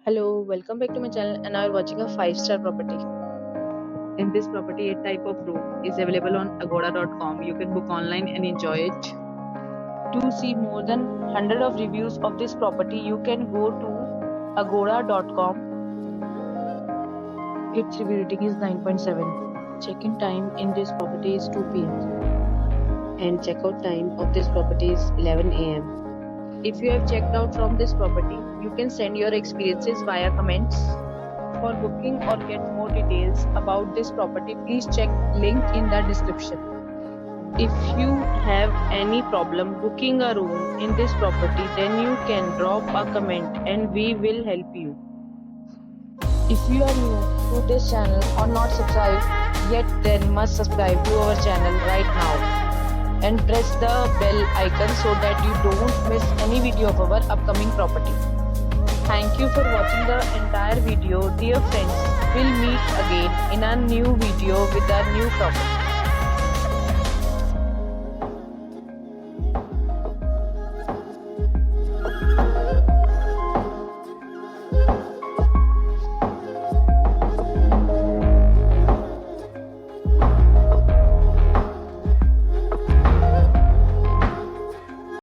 Hello, welcome back to my channel and now we're watching a 5-star property. In this property, a type of room is available on agoda.com. You can book online and enjoy it. To see more than 100 of reviews of this property, you can go to agoda.com. Its review rating is 9.7. Check-in time in this property is 2 p.m. And checkout time of this property is 11 a.m. If you have checked out from this property, you can send your experiences via comments. For booking or get more details about this property, please check link in the description. If you have any problem booking a room in this property, then you can drop a comment and we will help you. If you are new to this channel or not subscribed yet, then must subscribe to our channel right now and press the bell icon so that you don't miss any video of our upcoming property. Thank you for watching the entire video. Dear friends, we'll meet again in a new video with a new property.